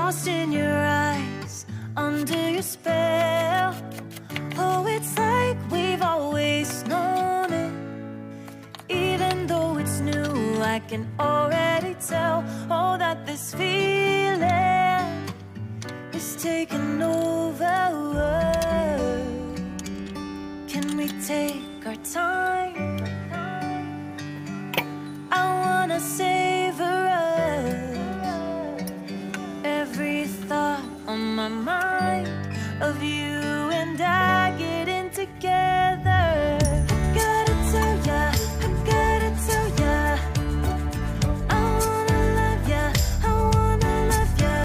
lost in your eyes, under your spell. Oh, it's like we've always known it. Even though it's new, I can already tell. Oh, that this feeling is taking over. Can we take our time? I wanna say